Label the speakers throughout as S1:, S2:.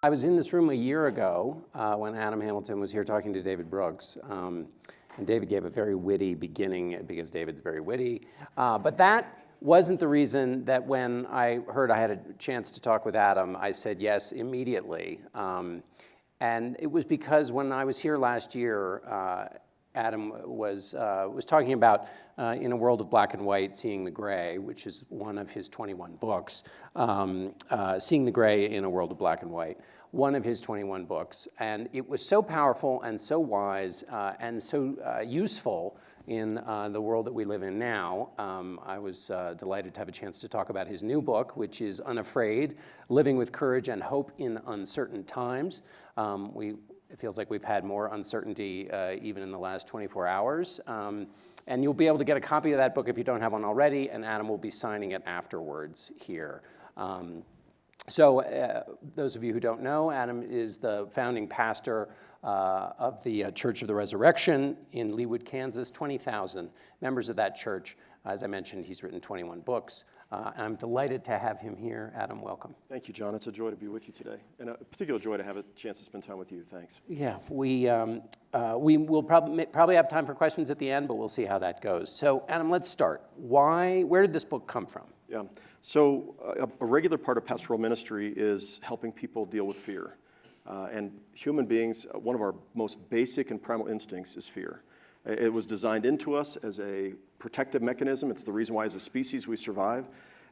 S1: I was in this room a year ago when Adam Hamilton was here talking to David Brooks. And David gave a very witty beginning because David's very witty. But that wasn't the reason that when I heard I had a chance to talk with Adam, I said yes immediately. And it was because when I was here last year, Adam was talking about In a World of Black and White, Seeing the Gray, which is one of his 21 books. Seeing the Gray in a World of Black and White, one of his 21 books. And it was so powerful and so wise and so useful in the world that we live in now. I was delighted to have a chance to talk about his new book, which is Unafraid, Living with Courage and Hope in Uncertain Times. It feels like we've had more uncertainty even in the last 24 hours. And you'll be able to get a copy of that book if you don't have one already, and Adam will be signing it afterwards here. So those of you who don't know, Adam is the founding pastor of the Church of the Resurrection in Leawood, Kansas, 20,000 members of that church. As I mentioned, he's written 21 books. And I'm delighted to have him here. Adam, welcome.
S2: Thank you, John. It's a joy to be with you today, and a particular joy to have a chance to spend time with you. Thanks.
S1: Yeah, we will probably have time for questions at the end, but we'll see how that goes. So, Adam, let's start. Where did this book come from?
S2: Yeah, so a regular part of pastoral ministry is helping people deal with fear. And human beings, one of our most basic and primal instincts is fear. It was designed into us as a protective mechanism. It's the reason why as a species we survive.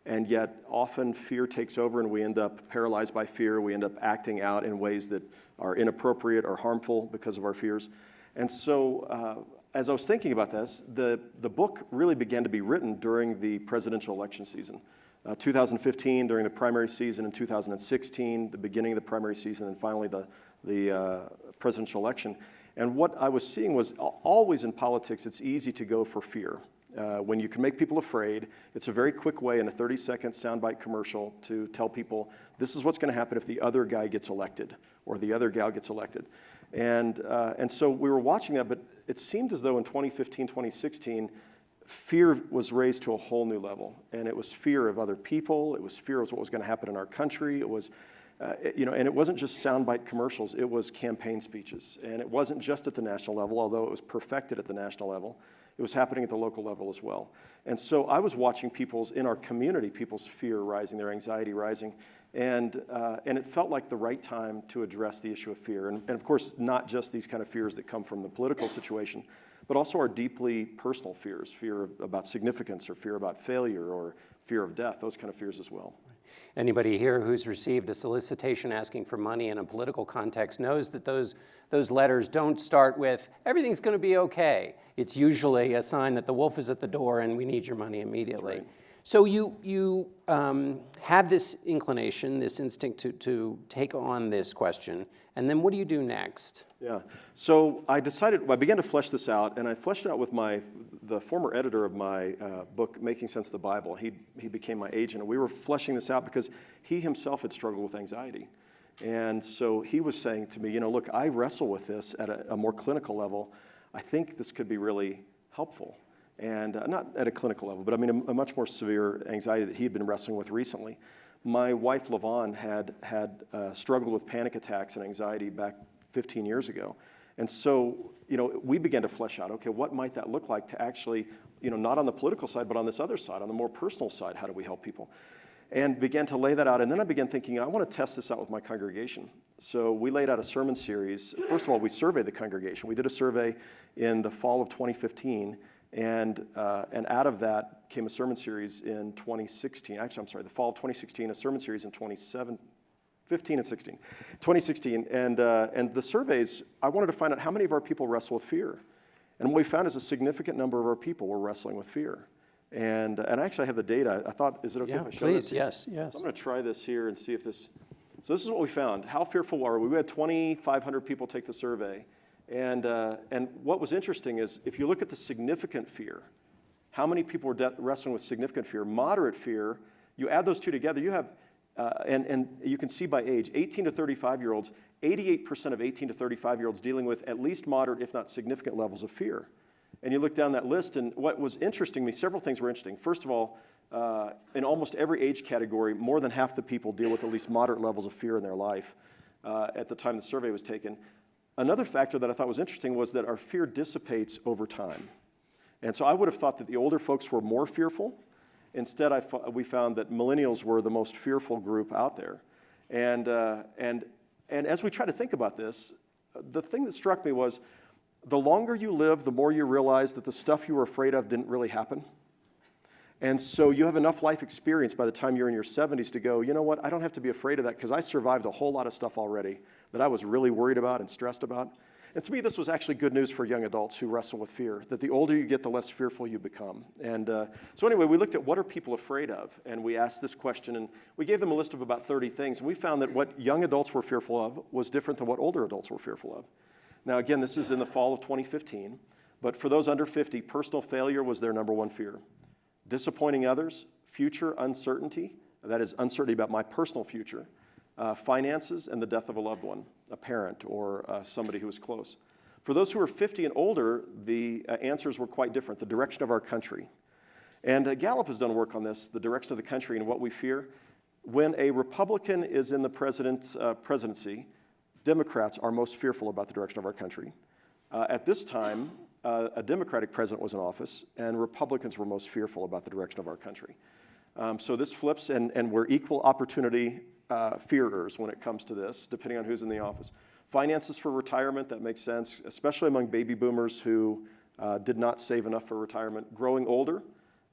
S2: And yet often fear takes over and we end up paralyzed by fear. We end up acting out in ways that are inappropriate or harmful because of our fears. And so as I was thinking about this, the book really began to be written during the presidential election season. 2015 during the primary season, in 2016, the beginning of the primary season, and finally the presidential election. And what I was seeing was always in politics, it's easy to go for fear. When you can make people afraid, it's a very quick way in a 30-second soundbite commercial to tell people this is what's going to happen if the other guy gets elected or the other gal gets elected. And so we were watching that, but it seemed as though in 2015, 2016, fear was raised to a whole new level. And it was fear of other people. It was fear of what was going to happen in our country. It was and it wasn't just soundbite commercials, it was campaign speeches. And it wasn't just at the national level, although it was perfected at the national level. It was happening at the local level as well. And so I was watching in our community, people's fear rising, their anxiety rising. And it felt like the right time to address the issue of fear. And of course, not just these kind of fears that come from the political situation, but also our deeply personal fears, fear about significance or fear about failure or fear of death, those kind of fears as well.
S1: Anybody here who's received a solicitation asking for money in a political context knows that those letters don't start with, everything's going to be okay. It's usually a sign that the wolf is at the door and we need your money immediately.
S2: That's right.
S1: So you have this inclination, this instinct to take on this question, and then what do you do next?
S2: Yeah, so I began to flesh this out, and I fleshed it out with the former editor of my book, Making Sense of the Bible. He became my agent, and we were fleshing this out because he himself had struggled with anxiety. And so he was saying to me, look, I wrestle with this at a more clinical level. I think this could be really helpful. And not at a clinical level, but I mean a much more severe anxiety that he had been wrestling with recently. My wife, LaVon, had struggled with panic attacks and anxiety back 15 years ago. And so, we began to flesh out, okay, what might that look like to actually, not on the political side, but on this other side, on the more personal side, how do we help people? And began to lay that out. And then I began thinking, I want to test this out with my congregation. So we laid out a sermon series. First of all, we surveyed the congregation. We did a survey in the fall of 2015. And out of that came a sermon series in 2016. Actually, I'm sorry, the fall of 2016, a sermon series in 15 and 16. 2016. And the surveys, I wanted to find out how many of our people wrestle with fear. And what we found is a significant number of our people were wrestling with fear. And I actually have the data. I thought, is it okay if I show
S1: please,
S2: this?
S1: yes.
S2: So I'm going to try this here and see if this... So this is what we found. How fearful are we? We had 2,500 people take the survey. And what was interesting is if you look at the significant fear, how many people were wrestling with significant fear, moderate fear, you add those two together, you have, and you can see by age, 18 to 35-year-olds, 88% of 18 to 35-year-olds dealing with at least moderate, if not significant levels of fear. And you look down that list, and what was interesting to me, several things were interesting. First of all, in almost every age category, more than half the people deal with at least moderate levels of fear in their life. at the time the survey was taken. Another factor that I thought was interesting was that our fear dissipates over time. And so I would have thought that the older folks were more fearful. Instead, we found that millennials were the most fearful group out there. And as we try to think about this, the thing that struck me was the longer you live, the more you realize that the stuff you were afraid of didn't really happen. And so you have enough life experience by the time you're in your 70s to go, you know what, I don't have to be afraid of that because I survived a whole lot of stuff already that I was really worried about and stressed about. And to me, this was actually good news for young adults who wrestle with fear, that the older you get, the less fearful you become. And so anyway, we looked at what are people afraid of, and we asked this question, and we gave them a list of about 30 things, and we found that what young adults were fearful of was different than what older adults were fearful of. Now, again, this is in the fall of 2015, but for those under 50, personal failure was their number one fear. Disappointing others, future uncertainty, that is uncertainty about my personal future, finances, and the death of a loved one, a parent or somebody who was close. For those who are 50 and older, the answers were quite different, the direction of our country. And Gallup has done work on this, the direction of the country and what we fear. When a Republican is in the presidency, Democrats are most fearful about the direction of our country. At this time, a Democratic president was in office, and Republicans were most fearful about the direction of our country. So this flips, and we're equal opportunity fearers when it comes to this, depending on who's in the office. Finances for retirement, that makes sense, especially among baby boomers who did not save enough for retirement. Growing older,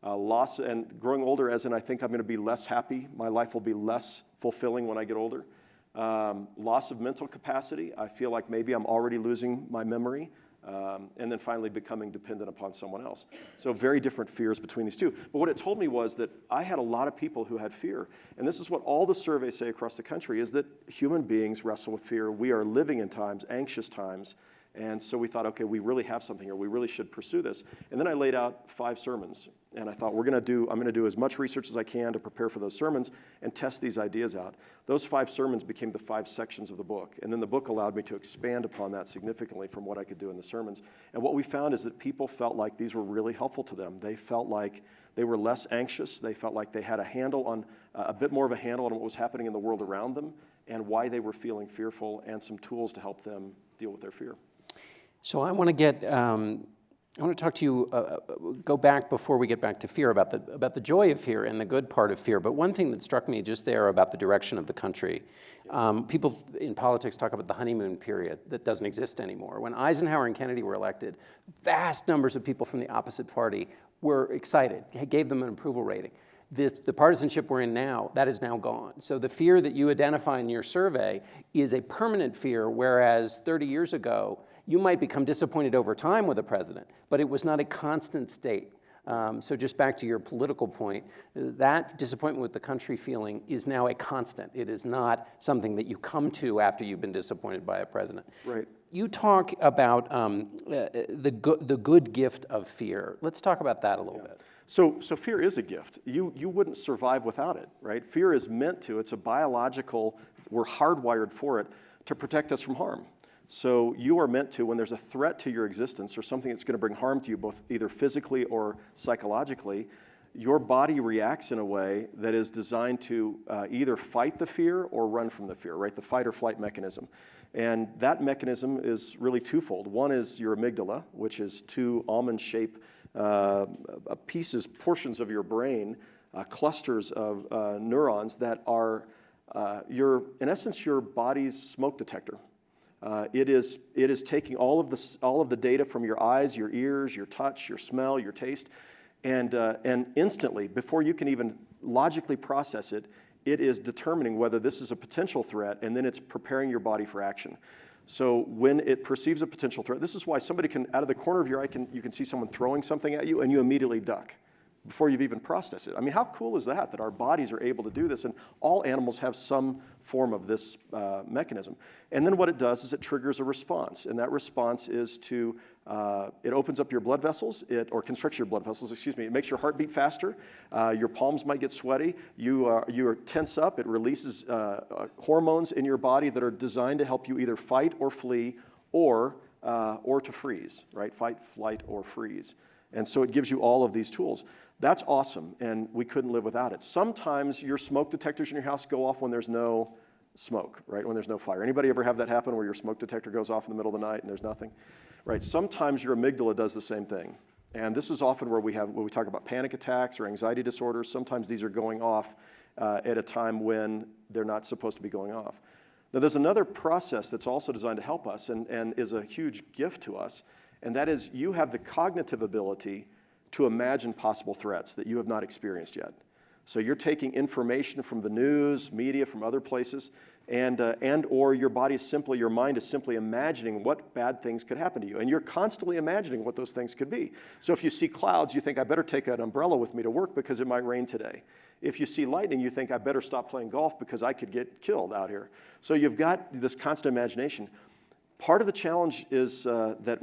S2: growing older as in I think I'm going to be less happy, my life will be less fulfilling when I get older. Loss of mental capacity, I feel like maybe I'm already losing my memory. And then finally becoming dependent upon someone else. So very different fears between these two. But what it told me was that I had a lot of people who had fear. And this is what all the surveys say across the country, is that human beings wrestle with fear. We are living in times, anxious times. And so we thought, okay, we really have something here. We really should pursue this. And then I laid out 5 sermons. And I thought, I'm going to do as much research as I can to prepare for those sermons and test these ideas out. Those 5 sermons became the 5 sections of the book. And then the book allowed me to expand upon that significantly from what I could do in the sermons. And what we found is that people felt like these were really helpful to them. They felt like they were less anxious. They felt like they had a bit more of a handle on what was happening in the world around them and why they were feeling fearful, and some tools to help them deal with their fear.
S1: So I want to talk to you, go back before we get back to fear, about the joy of fear and the good part of fear. But one thing that struck me just there about the direction of the country, people in politics talk about the honeymoon period that doesn't exist anymore. When Eisenhower and Kennedy were elected, vast numbers of people from the opposite party were excited, gave them an approval rating. The partisanship we're in now, that is now gone. So the fear that you identify in your survey is a permanent fear, whereas 30 years ago, you might become disappointed over time with a president, but it was not a constant state. So just back to your political point, that disappointment with the country feeling is now a constant. It is not something that you come to after you've been disappointed by a president.
S2: Right.
S1: You talk about the good gift of fear. Let's talk about that a little bit.
S2: So fear is a gift. You wouldn't survive without it, right? Fear is meant to. It's a biological, we're hardwired for it to protect us from harm. So you are meant to, when there's a threat to your existence or something that's going to bring harm to you, both either physically or psychologically, your body reacts in a way that is designed to either fight the fear or run from the fear, right? The fight or flight mechanism. And that mechanism is really twofold. One is your amygdala, which is 2 almond-shaped portions of your brain, clusters of neurons that are, in essence, your body's smoke detector. It is taking all of the data from your eyes, your ears, your touch, your smell, your taste, and instantly, before you can even logically process it, it is determining whether this is a potential threat, and then it's preparing your body for action. So when it perceives a potential threat, this is why somebody can, out of the corner of your eye, you can see someone throwing something at you, and you immediately duck before you've even processed it. I mean, how cool is that our bodies are able to do this? And all animals have some form of this mechanism. And then what it does is it triggers a response. And that response is to, it opens up your blood vessels, or constricts your blood vessels, It makes your heart beat faster. Your palms might get sweaty. You are tense up. It releases hormones in your body that are designed to help you either fight or flee or to freeze, right? Fight, flight, or freeze. And so it gives you all of these tools. That's awesome, and we couldn't live without it. Sometimes your smoke detectors in your house go off when there's no smoke, right? When there's no fire. Anybody ever have that happen where your smoke detector goes off in the middle of the night and there's nothing? Right, sometimes your amygdala does the same thing. And this is often where we talk about panic attacks or anxiety disorders. Sometimes these are going off at a time when they're not supposed to be going off. Now, there's another process that's also designed to help us and is a huge gift to us, and that is you have the cognitive ability to imagine possible threats that you have not experienced yet. So you're taking information from the news, media, from other places, and or your mind is simply imagining what bad things could happen to you. And you're constantly imagining what those things could be. So if you see clouds, you think, I better take an umbrella with me to work because it might rain today. If you see lightning, you think, I better stop playing golf because I could get killed out here. So you've got this constant imagination. Part of the challenge is that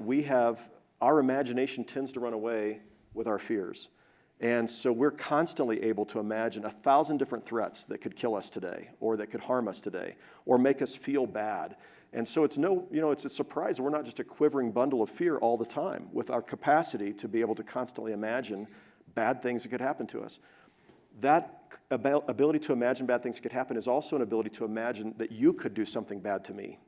S2: our imagination tends to run away with our fears. And so we're constantly able to imagine 1,000 different threats that could kill us today, or that could harm us today, or make us feel bad. And so it's a surprise that we're not just a quivering bundle of fear all the time with our capacity to be able to constantly imagine bad things that could happen to us. That ability to imagine bad things that could happen is also an ability to imagine that you could do something bad to me.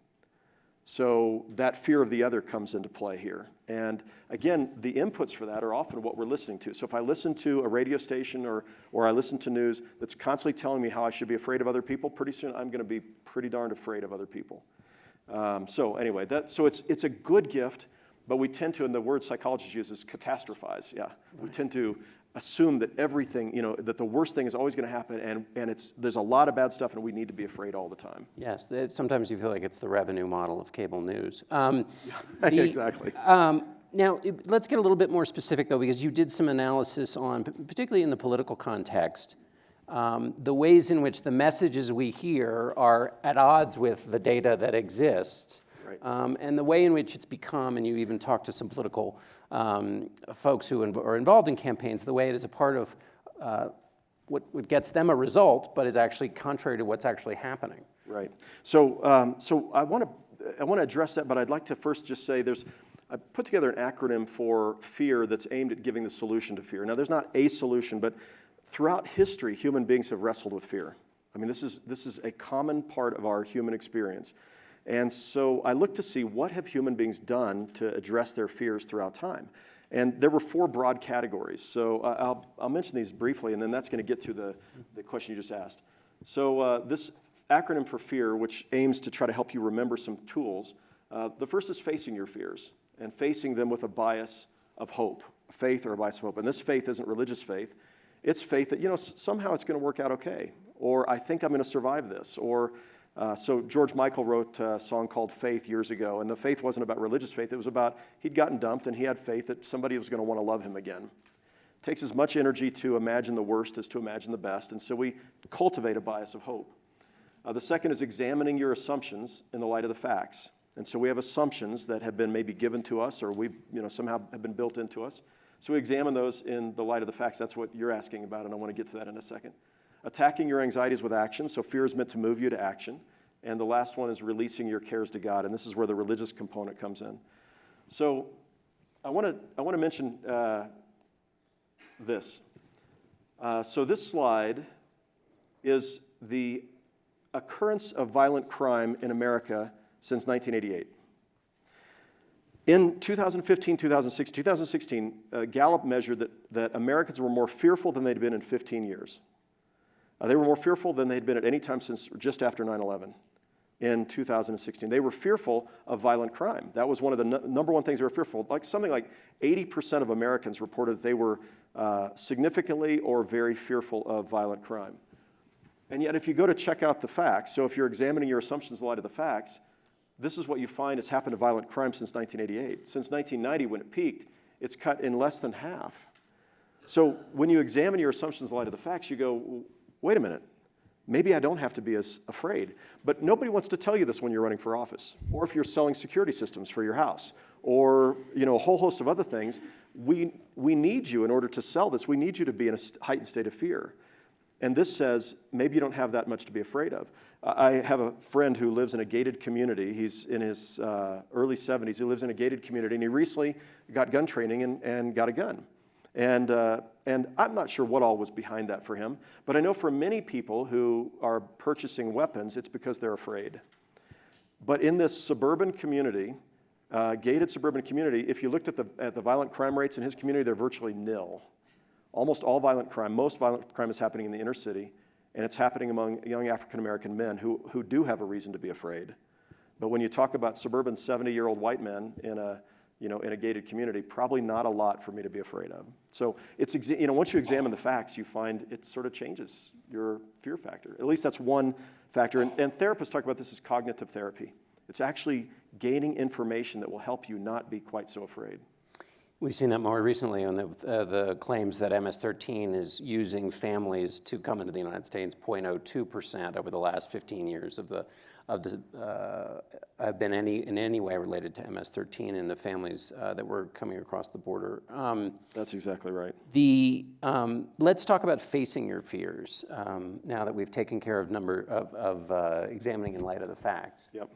S2: So that fear of the other comes into play here. And again, the inputs for that are often what we're listening to. So if I listen to a radio station or I listen to news that's constantly telling me how I should be afraid of other people, pretty soon I'm going to be pretty darned afraid of other people. So anyway, it's a good gift, but we tend to, and the word psychologists use is catastrophize. Yeah, we tend to assume that everything, that the worst thing is always going to happen, and there's a lot of bad stuff, and we need to be afraid all the time.
S1: Yes, sometimes you feel like it's the revenue model of cable news.
S2: Exactly.
S1: Now, let's get a little bit more specific, though, because you did some analysis on, particularly in the political context, the ways in which the messages we hear are at odds with the data that exists,
S2: right.
S1: And the way in which it's become, and you even talked to some political folks who are involved in campaigns, the way it is a part of what gets them a result, but is actually contrary to what's actually happening.
S2: Right. So I want to address that, but I'd like to first just say I put together an acronym for fear that's aimed at giving the solution to fear. Now, there's not a solution, but throughout history, human beings have wrestled with fear. I mean, this is a common part of our human experience. And so I looked to see what have human beings done to address their fears throughout time. And there were 4 broad categories. So I'll mention these briefly, and then that's going to get to the question you just asked. So this acronym for fear, which aims to try to help you remember some tools, the first is facing your fears, and facing them with a bias of hope, faith or a bias of hope. And this faith isn't religious faith. It's faith that, somehow it's going to work out okay, or I think I'm going to survive this, or so George Michael wrote a song called Faith years ago, and the faith wasn't about religious faith. It was about he'd gotten dumped, and he had faith that somebody was going to want to love him again. It takes as much energy to imagine the worst as to imagine the best, and so we cultivate a bias of hope. The second is examining your assumptions in the light of the facts. And so we have assumptions that have been maybe given to us, or we somehow have been built into us. So we examine those in the light of the facts. That's what you're asking about, and I want to get to that in a second. Attacking your anxieties with action. So fear is meant to move you to action. And the last one is releasing your cares to God, and this is where the religious component comes in. So I want to mention this. So this slide is the occurrence of violent crime in America since 1988. In 2015, 2016, Gallup measured that Americans were more fearful than they'd been in 15 years. They were more fearful than they'd been at any time since just after 9/11 in 2016. They were fearful of violent crime. That was one of the number one things they were fearful of. Something like 80% of Americans reported that they were significantly or very fearful of violent crime. And yet, if you go to check out the facts, so if you're examining your assumptions in light of the facts, this is what you find has happened to violent crime since 1988. Since 1990, when it peaked, it's cut in less than half. So when you examine your assumptions in light of the facts, you go, wait a minute, maybe I don't have to be as afraid. But nobody wants to tell you this when you're running for office, or if you're selling security systems for your house, or a whole host of other things. We need you in order to sell this. We need you to be in a heightened state of fear. And this says maybe you don't have that much to be afraid of. I have a friend who lives in a gated community. He's in his early 70s. He lives in a gated community, and he recently got gun training and got a gun. And I'm not sure what all was behind that for him, but I know for many people who are purchasing weapons, it's because they're afraid. But in this suburban community, gated suburban community, if you looked at the violent crime rates in his community, they're virtually nil. Almost all violent crime, most violent crime is happening in the inner city, and it's happening among young African-American men who do have a reason to be afraid. But when you talk about suburban 70-year-old white men in a gated community, probably not a lot for me to be afraid of. So it's, once you examine the facts, you find it sort of changes your fear factor. At least that's one factor. And therapists talk about this as cognitive therapy. It's actually gaining information that will help you not be quite so afraid.
S1: We've seen that more recently on the claims that MS-13 is using families to come into the United States. 0.02% over the last 15 years have been in any way related to MS-13 in the families that were coming across the border.
S2: That's exactly right.
S1: Let's talk about facing your fears now that we've taken care of examining in light of the facts.
S2: Yep.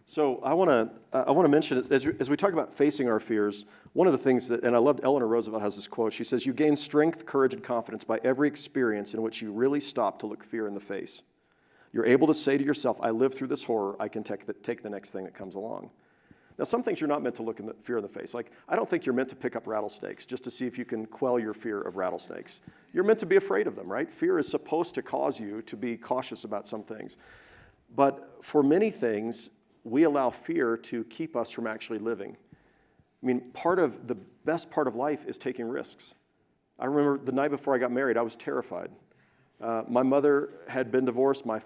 S2: So I want to mention, as we talk about facing our fears, one of the things that, and I loved Eleanor Roosevelt has this quote, she says, "You gain strength, courage, and confidence by every experience in which you really stop to look fear in the face. You're able to say to yourself, I lived through this horror, I can take the next thing that comes along." Now, some things you're not meant to look fear in the face. Like, I don't think you're meant to pick up rattlesnakes just to see if you can quell your fear of rattlesnakes. You're meant to be afraid of them, right? Fear is supposed to cause you to be cautious about some things. But for many things, we allow fear to keep us from actually living. I mean, the best part of life is taking risks. I remember the night before I got married, I was terrified. My mother had been divorced. My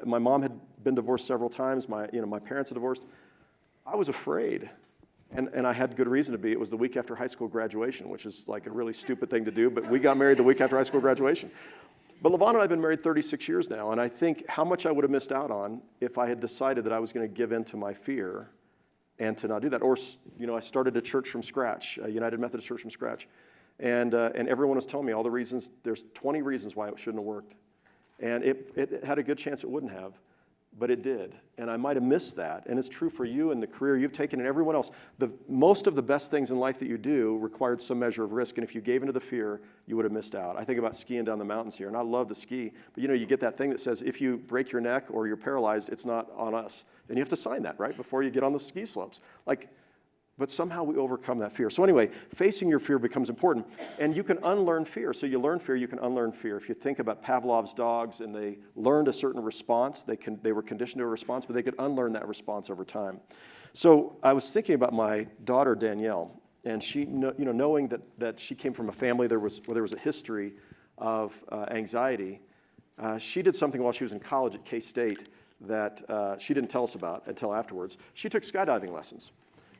S2: mom had been divorced several times. My parents had divorced. I was afraid, and I had good reason to be. It was the week after high school graduation, which is like a really stupid thing to do, but we got married the week after high school graduation. But Levon and I have been married 36 years now, and I think how much I would have missed out on if I had decided that I was going to give in to my fear and to not do that. Or, I started a church from scratch, a United Methodist Church from scratch, and everyone was telling me all the reasons. There's 20 reasons why it shouldn't have worked, and it had a good chance it wouldn't have, but it did, and I might have missed that. And it's true for you and the career you've taken and everyone else. Most of the best things in life that you do required some measure of risk, and if you gave into the fear, you would have missed out. I think about skiing down the mountains here, and I love to ski, but you get that thing that says if you break your neck or you're paralyzed, it's not on us. And you have to sign that, right, before you get on the ski slopes. But somehow we overcome that fear. So anyway, facing your fear becomes important. And you can unlearn fear. So you learn fear, you can unlearn fear. If you think about Pavlov's dogs and they learned a certain response, they were conditioned to a response, but they could unlearn that response over time. So I was thinking about my daughter, Danielle, and she, knowing that she came from a family where there was a history of anxiety, she did something while she was in college at K-State that she didn't tell us about until afterwards. She took skydiving lessons.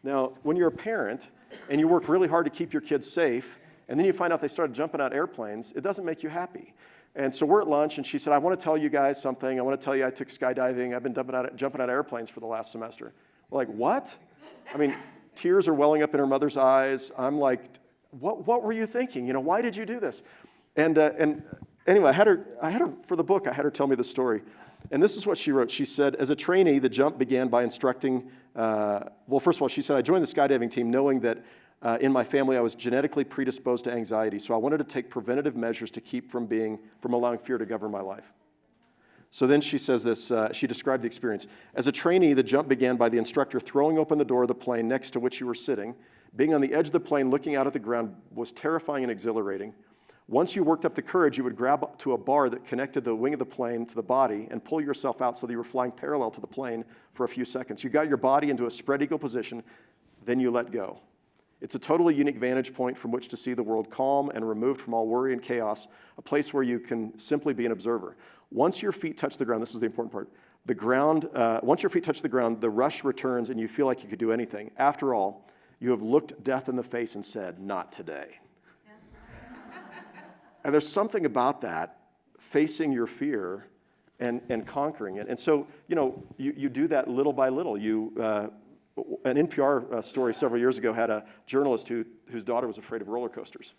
S2: Now, when you're a parent and you work really hard to keep your kids safe, and then you find out they started jumping out airplanes, it doesn't make you happy. And so we're at lunch, and she said, I want to tell you guys something. I want to tell you I took skydiving. I've been jumping out of airplanes for the last semester. We're like, what? I mean, tears are welling up in her mother's eyes. I'm like, what were you thinking? Why did you do this? And anyway, I had her for the book, I had her tell me the story. And this is what she wrote. She said, as a trainee, the jump began by instructing, first of all, she said, I joined the skydiving team knowing that in my family I was genetically predisposed to anxiety, so I wanted to take preventative measures to keep from allowing fear to govern my life. So then she says this, she described the experience. As a trainee, the jump began by the instructor throwing open the door of the plane next to which you were sitting. Being on the edge of the plane looking out at the ground was terrifying and exhilarating. Once you worked up the courage, you would grab to a bar that connected the wing of the plane to the body and pull yourself out so that you were flying parallel to the plane for a few seconds. You got your body into a spread eagle position, then you let go. It's a totally unique vantage point from which to see the world calm and removed from all worry and chaos, a place where you can simply be an observer. Once your feet touch the ground, this is the important part, once your feet touch the ground, the rush returns and you feel like you could do anything. After all, you have looked death in the face and said, not today. And there's something about that, facing your fear and conquering it. And so, you do that little by little. An NPR story several years ago had a journalist whose daughter was afraid of roller coasters.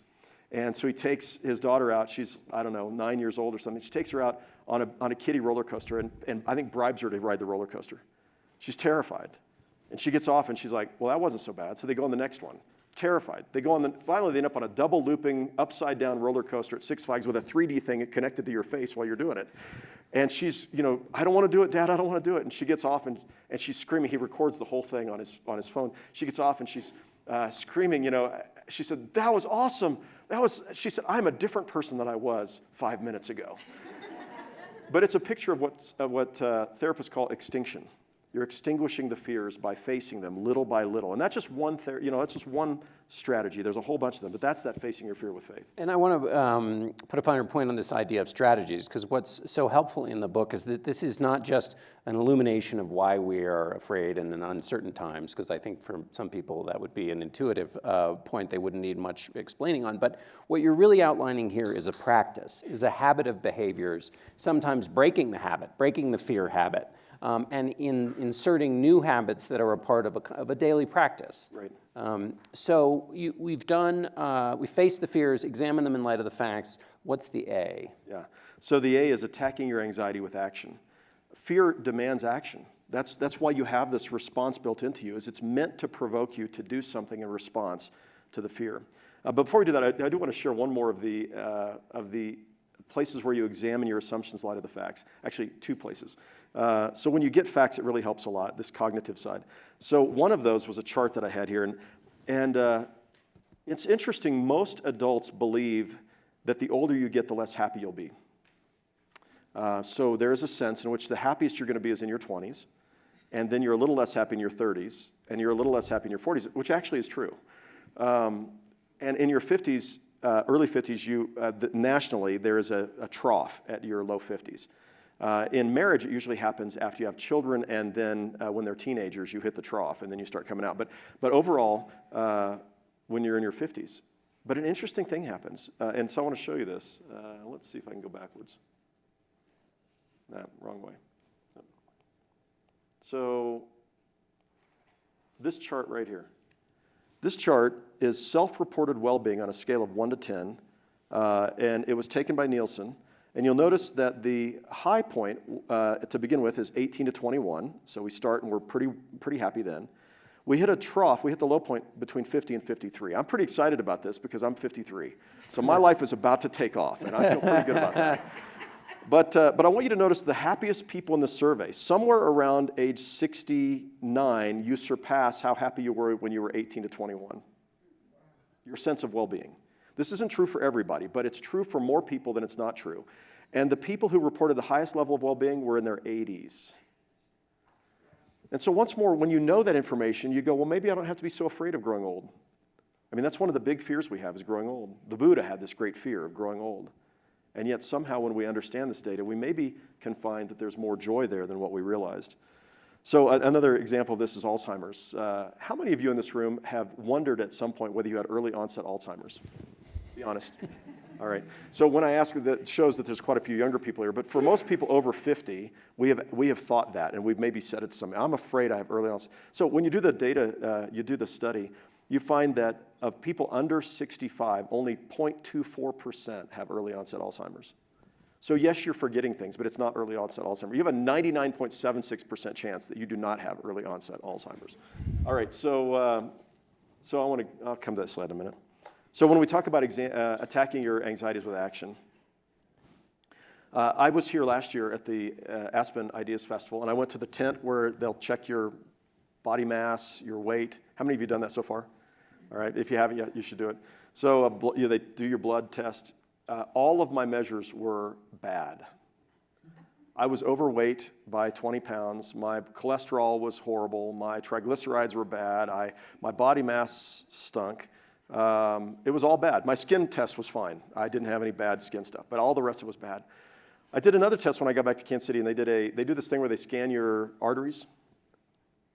S2: And so he takes his daughter out. She's, 9 years old or something. She takes her out on a kiddie roller coaster and I think bribes her to ride the roller coaster. She's terrified. And she gets off and she's like, well, that wasn't so bad. So they go on the next one. terrified. They go on, finally they end up on a double looping, upside down roller coaster at Six Flags with a 3D thing connected to your face while you're doing it. And she's, I don't want to do it, Dad, I don't want to do it. And she gets off and she's screaming. He records the whole thing on his phone. She gets off and she's screaming, she said, that was awesome. She said, I'm a different person than I was 5 minutes ago. But it's a picture of what therapists call extinction. You're extinguishing the fears by facing them little by little. And that's just that's just one strategy. There's a whole bunch of them, but that's that facing your fear with faith.
S1: And I want to put a finer point on this idea of strategies, because what's so helpful in the book is that this is not just an illumination of why we are afraid in uncertain times, because I think for some people that would be an intuitive point they wouldn't need much explaining on. But what you're really outlining here is a practice, is a habit of behaviors, sometimes breaking the habit, breaking the fear habit. And in inserting new habits that are a part of a daily practice.
S2: Right.
S1: So we face the fears, examine them in light of the facts. What's the A?
S2: Yeah. So the A is attacking your anxiety with action. Fear demands action. That's why you have this response built into you, is it's meant to provoke you to do something in response to the fear. But before we do that, I do want to share one more of the places where you examine your assumptions in light of the facts. Actually, two places. So when you get facts, it really helps a lot, this cognitive side. So one of those was a chart that I had here. And it's interesting, most adults believe that the older you get, the less happy you'll be. So there is a sense in which the happiest you're going to be is in your 20s, and then you're a little less happy in your 30s, and you're a little less happy in your 40s, which actually is true. And in your 50s, early 50s, nationally, there is a trough at your low 50s. In marriage, it usually happens after you have children, and then when they're teenagers, you hit the trough, and then you start coming out. But overall, when you're in your 50s. But an interesting thing happens, and so I want to show you this. Let's see if I can go backwards. Wrong way. So this chart right here. This chart is self-reported well-being on a scale of 1 to 10, and it was taken by Nielsen. And you'll notice that the high point to begin with is 18 to 21, so we start and we're pretty happy then. We hit a trough, we hit the low point between 50 and 53. I'm pretty excited about this because I'm 53, so my life is about to take off, and I feel pretty good about that. But I want you to notice the happiest people in the survey. Somewhere around age 69, you surpass how happy you were when you were 18 to 21. Your sense of well-being. This isn't true for everybody, but it's true for more people than it's not true. And the people who reported the highest level of well-being were in their 80s. And so once more, when you know that information, you go, well, maybe I don't have to be so afraid of growing old. I mean, that's one of the big fears we have is growing old. The Buddha had this great fear of growing old. And yet somehow when we understand this data, we maybe can find that there's more joy there than what we realized. So another example of this is Alzheimer's. How many of you in this room have wondered at some point whether you had early onset Alzheimer's? Be honest. All right. So when I ask, that shows that there's quite a few younger people here. But for most people over 50, we have thought that, and we've maybe said it to some. I'm afraid I have early onset. So when you do the data, you do the study, you find that of people under 65, only 0.24% have early onset Alzheimer's. So yes, you're forgetting things, but it's not early onset Alzheimer's. You have a 99.76% chance that you do not have early onset Alzheimer's. All right. So I'll come to that slide in a minute. So when we talk about attacking your anxieties with action, I was here last year at the Aspen Ideas Festival, and I went to the tent where they'll check your body mass, your weight. How many of you have done that so far? All right, if you haven't yet, you should do it. So they do your blood test. All of my measures were bad. I was overweight by 20 pounds. My cholesterol was horrible. My triglycerides were bad. My body mass stunk. It was all bad. My skin test was fine. I didn't have any bad skin stuff, but all the rest of it was bad. I did another test when I got back to Kansas City, and they do this thing where they scan your arteries.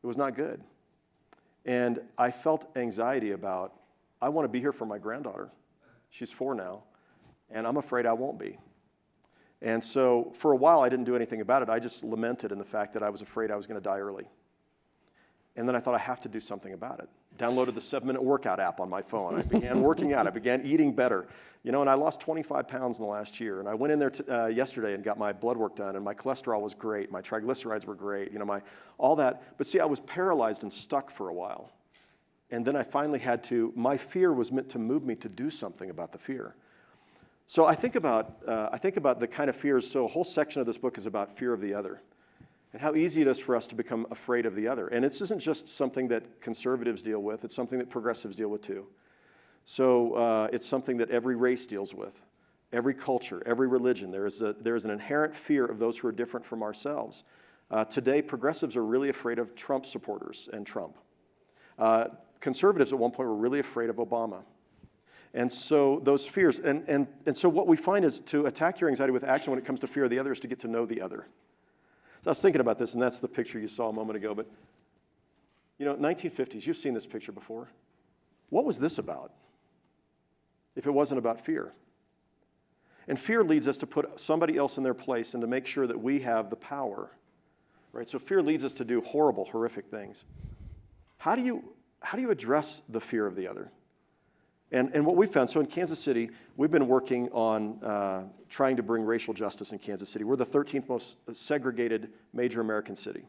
S2: It was not good. And I felt anxiety about, I want to be here for my granddaughter. She's 4 now, and I'm afraid I won't be. And so for a while, I didn't do anything about it. I just lamented in the fact that I was afraid I was going to die early. And then I thought, I have to do something about it. Downloaded the 7-minute workout app on my phone. I began working out. I began eating better. And I lost 25 pounds in the last year. And I went in there yesterday and got my blood work done, and my cholesterol was great. My triglycerides were great, all that. But see, I was paralyzed and stuck for a while. And then I finally my fear was meant to move me to do something about the fear. So I think about the kind of fears. So a whole section of this book is about fear of the other and how easy it is for us to become afraid of the other. And this isn't just something that conservatives deal with. It's something that progressives deal with too. So it's something that every race deals with, every culture, every religion. There is an inherent fear of those who are different from ourselves. Today, progressives are really afraid of Trump supporters and Trump. Conservatives at one point were really afraid of Obama. And so those fears, and so what we find is to attack your anxiety with action when it comes to fear of the other is to get to know the other. So I was thinking about this, and that's the picture you saw a moment ago. But, 1950s, you've seen this picture before. What was this about if it wasn't about fear? And fear leads us to put somebody else in their place and to make sure that we have the power, right? So fear leads us to do horrible, horrific things. How do you address the fear of the other? And what we found, so in Kansas City, we've been working on trying to bring racial justice in Kansas City. We're the 13th most segregated major American city.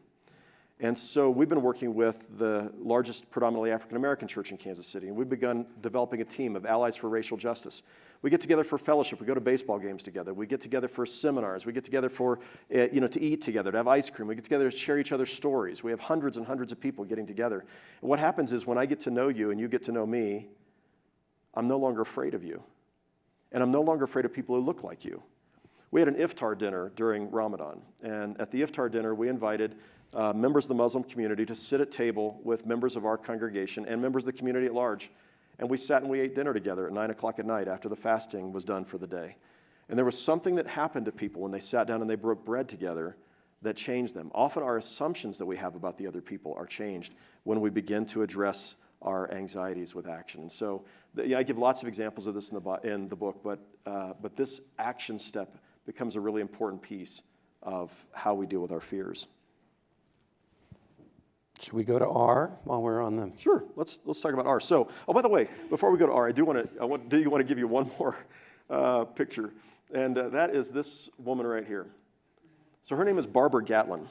S2: And so we've been working with the largest predominantly African-American church in Kansas City, and we've begun developing a team of allies for racial justice. We get together for fellowship. We go to baseball games together. We get together for seminars. We get together for, to eat together, to have ice cream. We get together to share each other's stories. We have hundreds and hundreds of people getting together. And what happens is when I get to know you and you get to know me, I'm no longer afraid of you. And I'm no longer afraid of people who look like you. We had an iftar dinner during Ramadan. And at the iftar dinner, we invited members of the Muslim community to sit at table with members of our congregation and members of the community at large. And we sat and we ate dinner together at 9 o'clock at night after the fasting was done for the day. And there was something that happened to people when they sat down and they broke bread together that changed them. Often our assumptions that we have about the other people are changed when we begin to address our anxieties with action. And so I give lots of examples of this in the book, but this action step becomes a really important piece of how we deal with our fears.
S1: Should we go to R while we're on the...
S2: Sure, let's talk about R. So, by the way, before we go to R, I do want to give you one more picture, and that is this woman right here. So her name is Barbara Gatlin,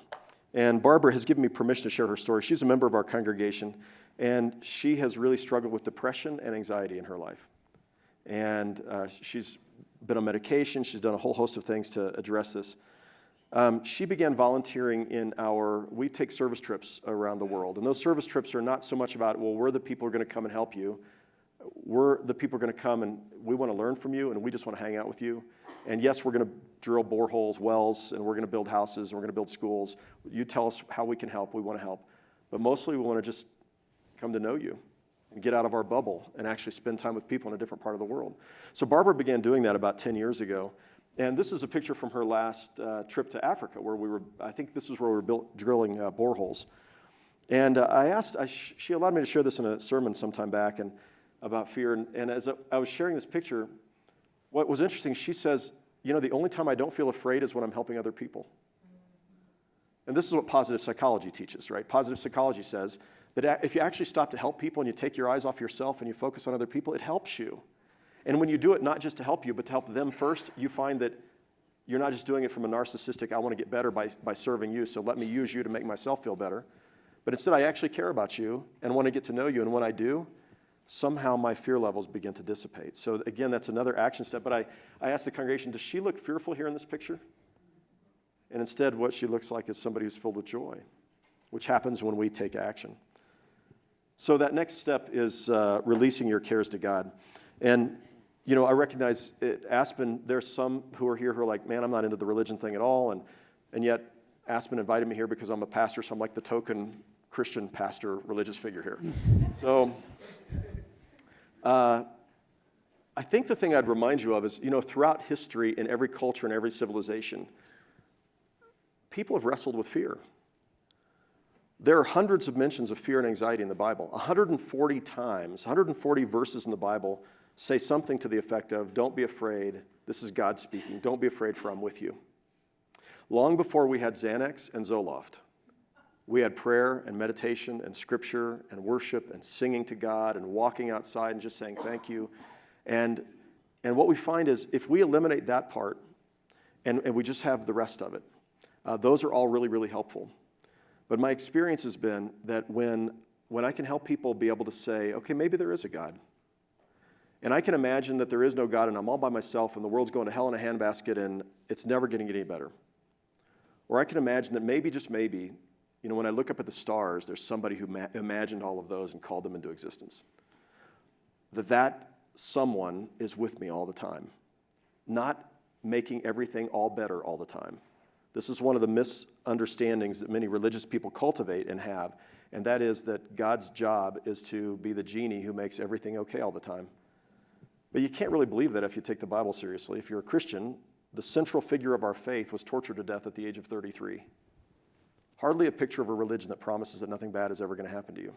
S2: and Barbara has given me permission to share her story. She's a member of our congregation, and she has really struggled with depression and anxiety in her life. And she's been on medication. She's done a whole host of things to address this. She began volunteering we take service trips around the world. And those service trips are not so much about, well, we're the people who are going to come and help you. We're the people who are going to come and we want to learn from you and we just want to hang out with you. And yes, we're going to drill boreholes, wells, and we're going to build houses, and we're going to build schools. You tell us how we can help, we want to help. But mostly we want to just come to know you and get out of our bubble and actually spend time with people in a different part of the world. So Barbara began doing that about 10 years ago. And this is a picture from her last trip to Africa where I think this is where we were drilling boreholes. And she allowed me to share this in a sermon sometime back about fear. And as I was sharing this picture, what was interesting, she says, the only time I don't feel afraid is when I'm helping other people. And this is what positive psychology teaches, right? Positive psychology says that if you actually stop to help people and you take your eyes off yourself and you focus on other people, it helps you. And when you do it not just to help you, but to help them first, you find that you're not just doing it from a narcissistic, I want to get better by serving you, so let me use you to make myself feel better. But instead, I actually care about you and want to get to know you. And when I do, somehow my fear levels begin to dissipate. So again, that's another action step. But I asked the congregation, does she look fearful here in this picture? And instead, what she looks like is somebody who's filled with joy, which happens when we take action. So that next step is releasing your cares to God. And I recognize at Aspen, there's some who are here who are like, man, I'm not into the religion thing at all. And yet Aspen invited me here because I'm a pastor, so I'm like the token Christian pastor, religious figure here. So I think the thing I'd remind you of is, throughout history, in every culture, in every civilization, people have wrestled with fear. There are hundreds of mentions of fear and anxiety in the Bible. 140 times, 140 verses in the Bible say something to the effect of, don't be afraid, this is God speaking, don't be afraid for I'm with you. Long before we had Xanax and Zoloft, we had prayer and meditation and scripture and worship and singing to God and walking outside and just saying thank you. And what we find is if we eliminate that part and we just have the rest of it, those are all really, really helpful. But my experience has been that when when I can help people be able to say, okay, maybe there is a God. And I can imagine that there is no God and I'm all by myself and the world's going to hell in a handbasket and it's never going to get any better. Or I can imagine that maybe, just maybe, when I look up at the stars, there's somebody who imagined all of those and called them into existence. That someone is with me all the time, not making everything all better all the time. This is one of the misunderstandings that many religious people cultivate and have, and that is that God's job is to be the genie who makes everything okay all the time. But you can't really believe that if you take the Bible seriously. If you're a Christian, the central figure of our faith was tortured to death at the age of 33. Hardly a picture of a religion that promises that nothing bad is ever going to happen to you.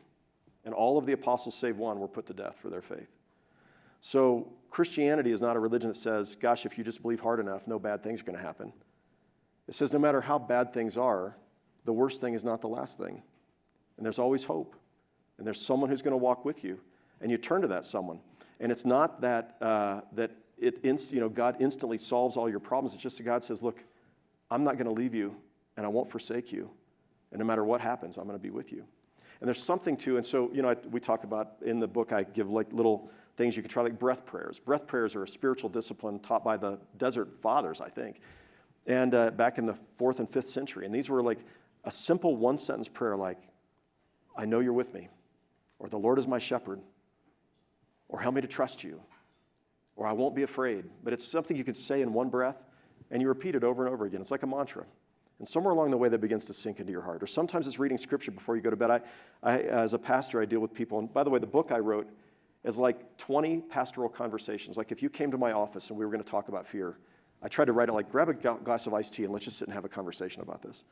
S2: And all of the apostles, save one, were put to death for their faith. So Christianity is not a religion that says, gosh, if you just believe hard enough, no bad things are going to happen. It says no matter how bad things are, the worst thing is not the last thing. And there's always hope. And there's someone who's going to walk with you. And you turn to that someone. And it's not that God instantly solves all your problems. It's just that God says, look, I'm not going to leave you and I won't forsake you. And no matter what happens, I'm going to be with you. And there's something to, and so, we talk about, in the book, I give like little things you can try, like breath prayers. Breath prayers are a spiritual discipline taught by the Desert Fathers, I think, and back in the 4th and 5th century. And these were like a simple one-sentence prayer like, I know you're with me, or the Lord is my shepherd, or help me to trust you, or I won't be afraid. But it's something you could say in one breath, and you repeat it over and over again. It's like a mantra. And somewhere along the way, that begins to sink into your heart. Or sometimes it's reading scripture before you go to bed. I as a pastor, I deal with people. And by the way, the book I wrote is like 20 pastoral conversations. Like if you came to my office and we were going to talk about fear, I tried to write it like, grab a glass of iced tea and let's just sit and have a conversation about this.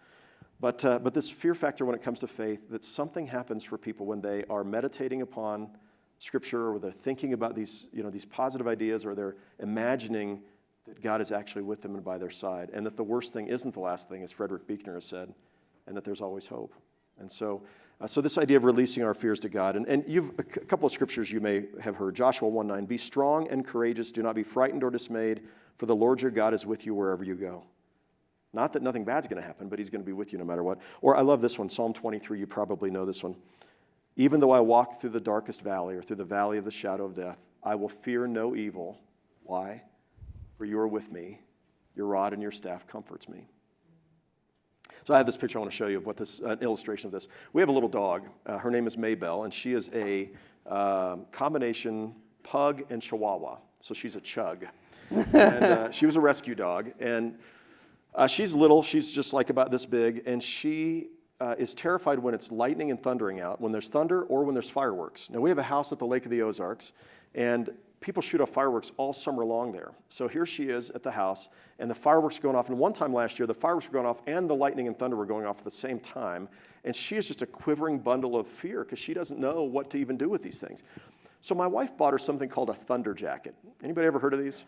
S2: But this fear factor when it comes to faith, that something happens for people when they are meditating upon scripture, or they're thinking about these positive ideas, or they're imagining that God is actually with them and by their side, and that the worst thing isn't the last thing, as Frederick Buechner has said, and that there's always hope. And so this idea of releasing our fears to God, and you've a couple of scriptures you may have heard. Joshua 1:9, be strong and courageous, do not be frightened or dismayed, for the Lord your God is with you wherever you go. Not that nothing bad's going to happen, but he's going to be with you no matter what. Or I love this one, Psalm 23, you probably know this one. Even though I walk through the darkest valley, or through the valley of the shadow of death, I will fear no evil. Why? For you are with me, your rod and your staff comforts me. So I have this picture I want to show you of what this, an illustration of this. We have a little dog. Her name is Maybelle, and she is a combination pug and chihuahua. So she's a chug. And she was a rescue dog. And she's little. She's just like about this big. And she is terrified when it's lightning and thundering out, when there's thunder or when there's fireworks. Now, we have a house at the Lake of the Ozarks, and people shoot off fireworks all summer long there. So here she is at the house, and the fireworks are going off. And one time last year, the fireworks were going off and the lightning and thunder were going off at the same time. And she is just a quivering bundle of fear because she doesn't know what to even do with these things. So my wife bought her something called a thunder jacket. Anybody ever heard of these?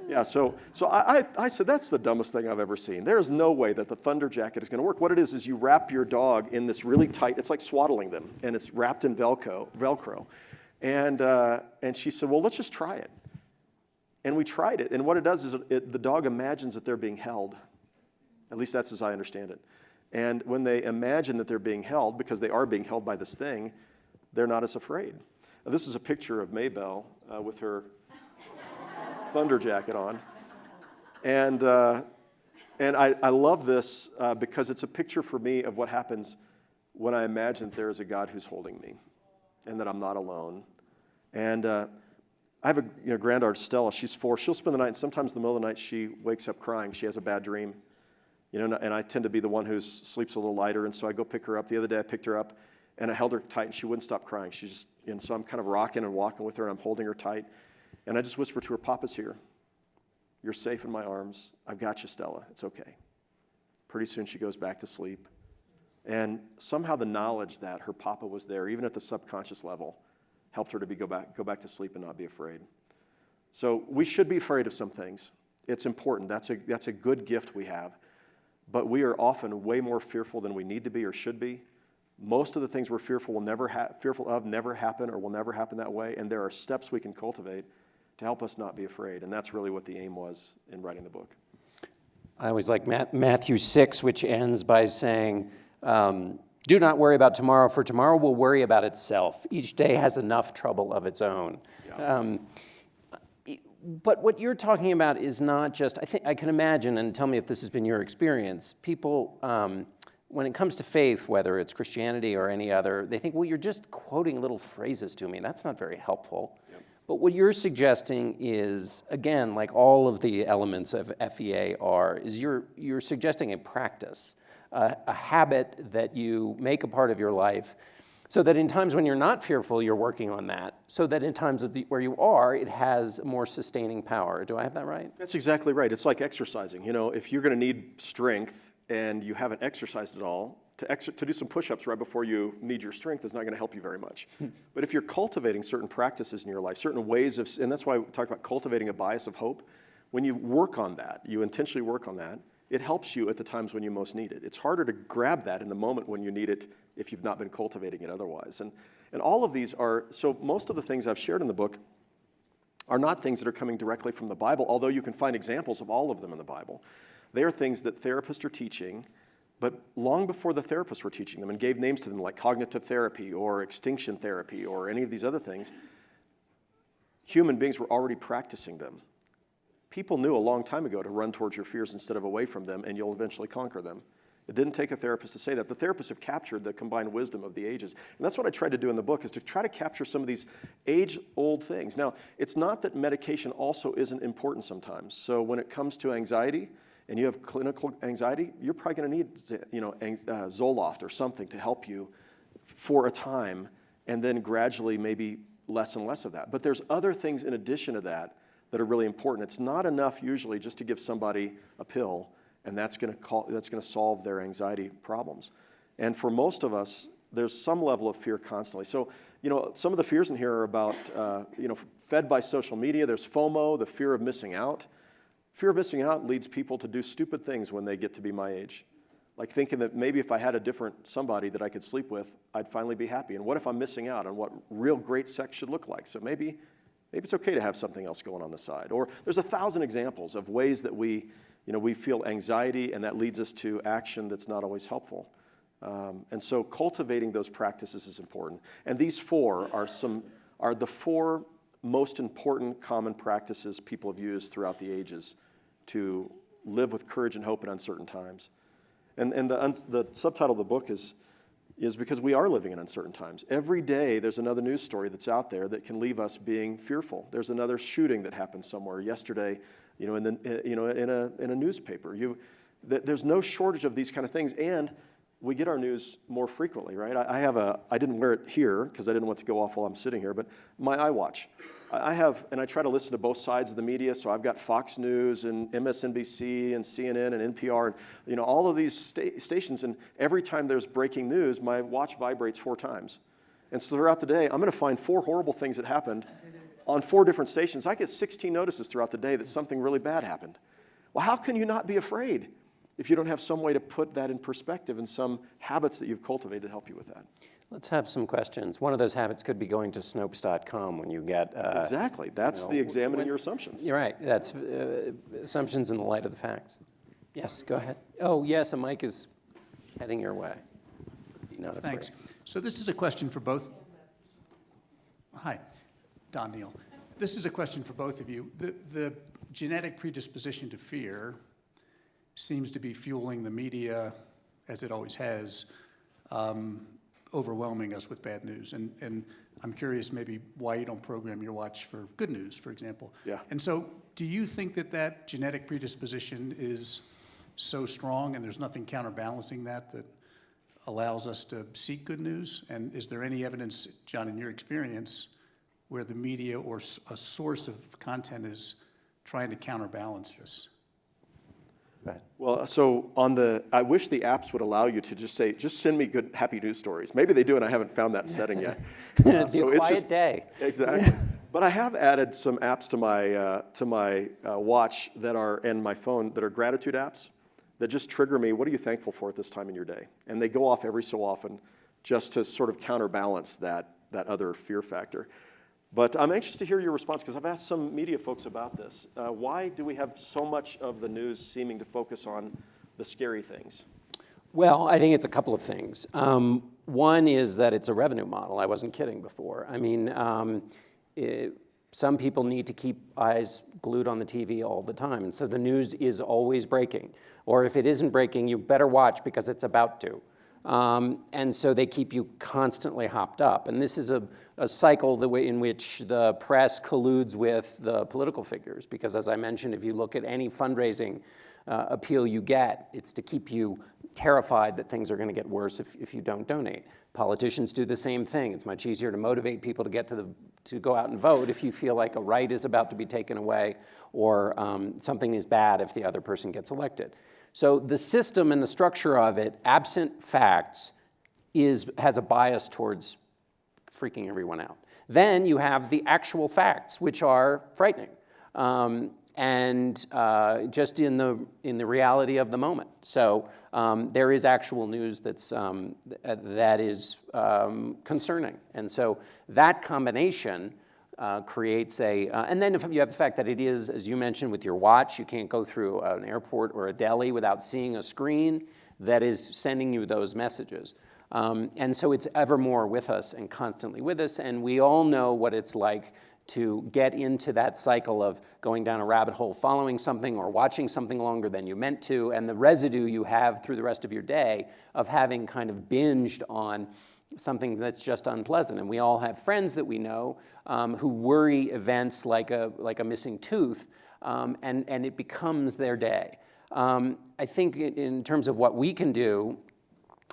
S2: Yeah, so I said, that's the dumbest thing I've ever seen. There is no way that the thunder jacket is going to work. What it is you wrap your dog in this really tight, it's like swaddling them, and it's wrapped in Velcro. And she said, well, let's just try it. And we tried it. And what it does is the dog imagines that they're being held. At least that's as I understand it. And when they imagine that they're being held, because they are being held by this thing, they're not as afraid. Now, this is a picture of Maybelle with her thunder jacket on. And I love this because it's a picture for me of what happens when I imagine that there is a God who's holding me, and that I'm not alone. And I have a granddaughter, Stella. She's 4. She'll spend the night, and sometimes in the middle of the night she wakes up crying. She has a bad dream. And I tend to be the one who sleeps a little lighter, and so I go pick her up. The other day I picked her up, and I held her tight, and she wouldn't stop crying. So I'm kind of rocking and walking with her, and I'm holding her tight. And I just whisper to her, Papa's here. You're safe in my arms. I've got you, Stella. It's okay. Pretty soon she goes back to sleep. And somehow the knowledge that her Papa was there, even at the subconscious level, helped her to go back to sleep and not be afraid. So we should be afraid of some things. It's important. That's a good gift we have. But we are often way more fearful than we need to be or should be. Most of the things we're fearful of never happen or will never happen that way. And there are steps we can cultivate to help us not be afraid. And that's really what the aim was in writing the book. I
S1: always like Matthew 6, which ends by saying, Do not worry about tomorrow, for tomorrow will worry about itself. Each day has enough trouble of its own.
S2: Yeah.
S1: But what you're talking about is not just, I can imagine, and tell me if this has been your experience, people, when it comes to faith, whether it's Christianity or any other, they think, well, you're just quoting little phrases to me. That's not very helpful. Yep. But what you're suggesting is, again, like all of the elements of FEA are, is you're suggesting a practice, a habit that you make a part of your life, so that in times when you're not fearful, you're working on that, so that in times where you are, it has more sustaining power. Do I have that right?
S2: That's exactly right. It's like exercising. You know, if you're going to need strength and you haven't exercised at all, to do some push-ups right before you need your strength is not going to help you very much. But if you're cultivating certain practices in your life, certain ways of, and that's why we talk about cultivating a bias of hope, when you work on that, you intentionally work on that, it helps you at the times when you most need it. It's harder to grab that in the moment when you need it if you've not been cultivating it otherwise. And all of these are, so most of the things I've shared in the book are not things that are coming directly from the Bible, although you can find examples of all of them in the Bible. They are things that therapists are teaching, but long before the therapists were teaching them and gave names to them like cognitive therapy or extinction therapy or any of these other things, human beings were already practicing them. People knew a long time ago to run towards your fears instead of away from them, and you'll eventually conquer them. It didn't take a therapist to say that. The therapists have captured the combined wisdom of the ages. And that's what I tried to do in the book, is to try to capture some of these age-old things. Now, it's not that medication also isn't important sometimes. So when it comes to anxiety, and you have clinical anxiety, you're probably going to need, Zoloft or something to help you for a time, and then gradually maybe less and less of that. But there's other things in addition to that that are really important. It's not enough usually just to give somebody a pill, and that's going to solve their anxiety problems. And for most of us, there's some level of fear constantly. So, some of the fears in here are about, fed by social media. There's FOMO, the fear of missing out. Fear of missing out leads people to do stupid things when they get to be my age. Like thinking that maybe if I had a different somebody that I could sleep with, I'd finally be happy. And what if I'm missing out on what real great sex should look like? So maybe it's okay to have something else going on the side. Or there's 1,000 examples of ways that we feel anxiety, and that leads us to action that's not always helpful. And so cultivating those practices is important. And these four are the four most important common practices people have used throughout the ages to live with courage and hope in uncertain times. And the subtitle of the book is because we are living in uncertain times. Every day there's another news story that's out there that can leave us being fearful. There's another shooting that happened somewhere yesterday, in a newspaper. There's no shortage of these kind of things, and we get our news more frequently, right? I didn't wear it here because I didn't want to go off while I'm sitting here, but my iWatch. And I try to listen to both sides of the media, so I've got Fox News and MSNBC and CNN and NPR and all of these stations, and every time there's breaking news, my watch vibrates 4 times. And so throughout the day, I'm going to find 4 horrible things that happened on 4 different stations. I get 16 notices throughout the day that something really bad happened. Well, how can you not be afraid if you don't have some way to put that in perspective and some habits that you've cultivated to help you with that?
S1: Let's have some questions. One of those habits could be going to Snopes.com when you get...
S2: exactly. That's the examining your assumptions.
S1: You're right. That's assumptions in the light of the facts. Yes, go ahead. Oh, yes, a mic is heading your way. Be not afraid.
S3: Thanks. So this is a question for both... Hi, Don Neal. This is a question for both of you. The genetic predisposition to fear seems to be fueling the media, as it always has, overwhelming us with bad news. And I'm curious maybe why you don't program your watch for good news, for example.
S2: Yeah.
S3: And so do you think that genetic predisposition is so strong and there's nothing counterbalancing that allows us to seek good news? And is there any evidence, John, in your experience, where the media or a source of content is trying to counterbalance this?
S2: Well, so I wish the apps would allow you to just send me good, happy news stories. Maybe they do, and I haven't found that setting yet.
S1: So it's quiet day.
S2: Exactly. But I have added some apps to my watch and my phone that are gratitude apps that just trigger me. What are you thankful for at this time in your day? And they go off every so often just to sort of counterbalance that other fear factor. But I'm anxious to hear your response because I've asked some media folks about this. Why do we have so much of the news seeming to focus on the scary things?
S1: Well, I think it's a couple of things. One is that it's a revenue model. I wasn't kidding before. I mean, some people need to keep eyes glued on the TV all the time, and so the news is always breaking. Or if it isn't breaking, you better watch because it's about to. And so they keep you constantly hopped up. And this is a cycle the way in which the press colludes with the political figures, because as I mentioned, if you look at any fundraising appeal you get, it's to keep you terrified that things are going to get worse if you don't donate. Politicians do the same thing. It's much easier to motivate people to go out and vote if you feel like a right is about to be taken away or something is bad if the other person gets elected. So the system and the structure of it, absent facts, has a bias towards freaking everyone out. Then you have the actual facts, which are frightening, and just in the reality of the moment. So there is actual news that is concerning, and so that combination creates and then if you have the fact that it is, as you mentioned, with your watch, you can't go through an airport or a deli without seeing a screen that is sending you those messages. And so it's ever more with us and constantly with us, and we all know what it's like to get into that cycle of going down a rabbit hole, following something or watching something longer than you meant to, and the residue you have through the rest of your day of having kind of binged on something that's just unpleasant. And we all have friends that we know who worry events like a missing tooth, and it becomes their day. I think in terms of what we can do,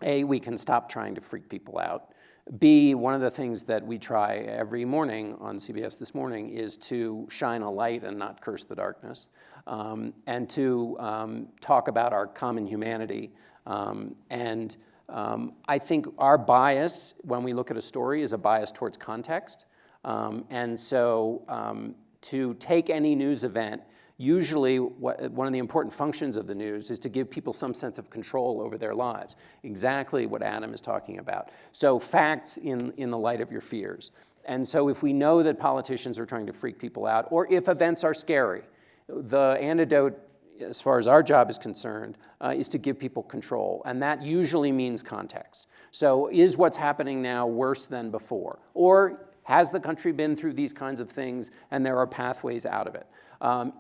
S1: A, we can stop trying to freak people out. B, one of the things that we try every morning on CBS This Morning is to shine a light and not curse the darkness, and to talk about our common humanity. I think our bias when we look at a story is a bias towards context. And so to take any news event, usually one of the important functions of the news is to give people some sense of control over their lives, exactly what Adam is talking about. So facts in the light of your fears. And so if we know that politicians are trying to freak people out, or if events are scary, the antidote, as far as our job is concerned, is to give people control. And that usually means context. So is what's happening now worse than before? Or has the country been through these kinds of things and there are pathways out of it?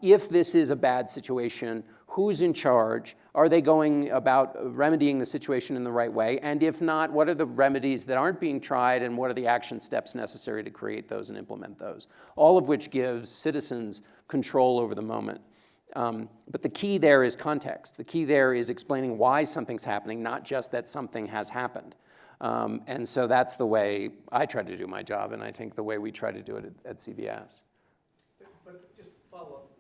S1: If this is a bad situation, who's in charge? Are they going about remedying the situation in the right way? And if not, what are the remedies that aren't being tried, and what are the action steps necessary to create those and implement those? All of which gives citizens control over the moment. But the key there is context. The key there is explaining why something's happening, not just that something has happened. And so that's the way I try to do my job, and I think the way we try to do it at CBS.
S3: But just follow up,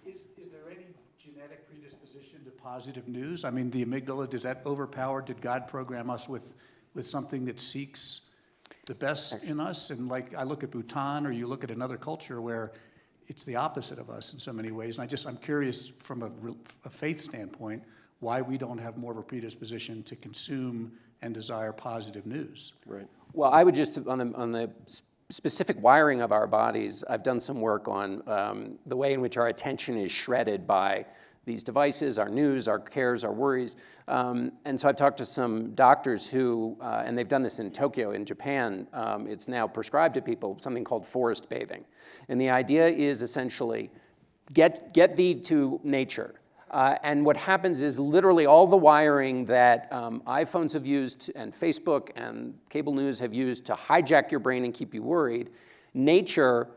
S3: is there any genetic predisposition to positive news? I mean, the amygdala, does that overpower? Did God program us with something that seeks the best in us? And like I look at Bhutan, or you look at another culture where it's the opposite of us in so many ways. And I'm curious from a faith standpoint, why we don't have more of a predisposition to consume and desire positive news.
S2: Right.
S1: Well, I would just, on the specific wiring of our bodies, I've done some work on the way in which our attention is shredded by these devices, our news, our cares, our worries. And so I've talked to some doctors who, and they've done this in Tokyo, in Japan, it's now prescribed to people, something called forest bathing. And the idea is essentially, get thee to nature. And what happens is literally all the wiring that iPhones have used and Facebook and cable news have used to hijack your brain and keep you worried, nature